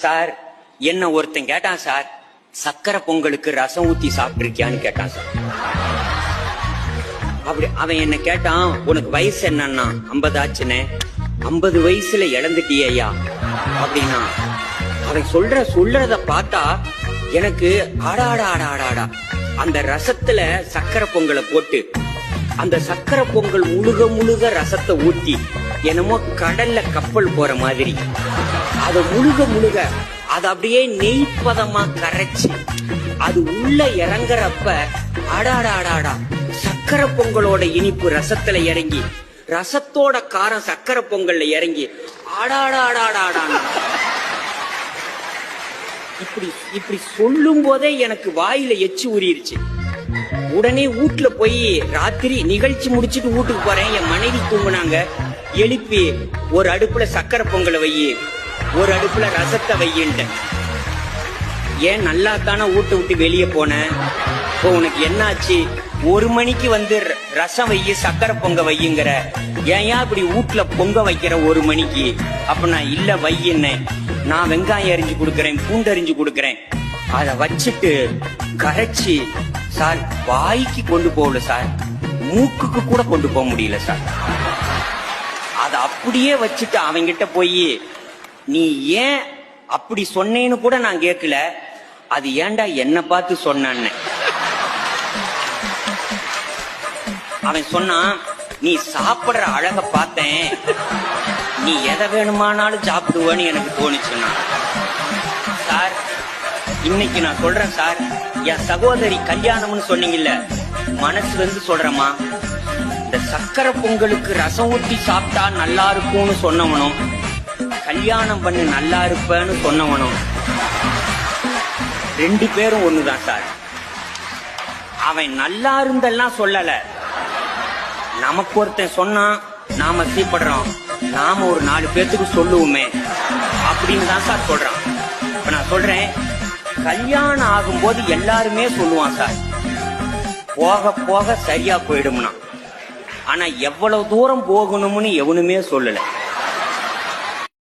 Sir என்ன ஒருத்தன் கேட்டான் சார், சக்கரை பொங்கலுக்கு ரசம் ஊத்தி சாப்பிட்டிருக்கியான்னு கேட்டான் சார். அப்படி அவன் என்ன கேட்டான், உனக்கு வயசு என்னன்னா 50 ஆச்சுன்னு. 50 வயசுல இழந்துட்டியா அப்படின்னா. அவன் சொல்றத பார்த்தா எனக்கு ஆடாடா அந்த ரசத்துல சக்கரை பொங்கலை போட்டு அந்த சக்கரை பொங்கல் முழுக ரசத்தை ஊத்தி என்னமோ கடல்ல கப்பல் போற மாதிரி அத முழுக அது அப்படியே நெய்ப்பதமா கரைச்சு அது உள்ள இறங்குறப்ப ஆடாடா சக்கரை பொங்கலோட இனிப்பு ரசத்துல இறங்கி ரசத்தோட காரம் சக்கரை பொங்கல்ல இறங்கி ஆடாடாடாடாடா. இப்படி சொல்லும் போதே எனக்கு வாயில எச்சு ஊறிடுச்சு. உடனே வீட்டுல போய் ராத்திரி நிகழ்ச்சி முடிச்சிட்டு வீட்டுக்கு போறேன். என் மனைவி தூங்குனாங்க. எழுப்பி ஒரு அடுப்புல சக்கரை பொங்கலை வையி, ஒரு அடுப்புல ரசத்தை வையின்ட்டு. ஏன் நல்லா தானே வீட்டை விட்டு வெளியே போனேன், இப்போ உனக்கு என்னாச்சு? 1 மணிக்கு வந்து ரசம் வையி சக்கரை பொங்க வையுங்கிற, ஏன் இப்படி வீட்டுல பொங்க வைக்கிற 1 மணிக்கு? அப்ப நான் இல்ல வையின்னு, நான் வெங்காயம் அரிஞ்சு கொடுக்கறேன், பூண்டு அரிஞ்சு கொடுக்கறேன். அத வச்சுட்டு கரைச்சி சார் வாய்க்கு கொண்டு போகல சார், மூக்குக்கு கூட கொண்டு போக முடியல சார். அத அப்படியே வச்சுட்டு அவங்கிட்ட போய் நீ ஏன் அப்படி சொன்னேன்னு கூட நான் கேட்கல, அது ஏன்டா என்ன பார்த்து சொன்னான்னு. அவன் சொன்னான், நீ சாப்பிடுற அழக பார்த்தேன், நீ எதை வேணுமானாலும் சாப்பிடுவேன்னு எனக்கு தோணுச்சுன்னா. சார் இன்னைக்கு நான் சொல்றேன் சார், என் சகோதரி கல்யாணம்னு சொன்னீங்கல்ல, மனசுல இருந்து சொல்றேம்மா. இந்த சக்கரை பொங்கலுக்கு ரசம் ஊத்தி சாப்பிட்டா நல்லா இருக்கும்னு சொன்னவனும், கல்யாணம் பண்ணி நல்லா இருப்பேன்னு சொன்னவனும் 2 பேரும் ஒண்ணுதான் சார். அவன் நல்லா இருந்தெல்லாம் சொல்லல, நமக்கு ஒருத்தன் சொன்னா நாம சீப்படுறோம், நாம ஒரு 4 பேர்த்துக்கு சொல்லுவோமே அப்படின்னு தான் சார் சொல்றான். இப்ப நான் சொல்றேன், கல்யாணம் ஆகும்போது எல்லாருமே சொல்லுவான் சார், போக போக சரியா போயிடும்னா. ஆனா எவ்வளவு தூரம் போகணும்னு எவனுமே சொல்லல.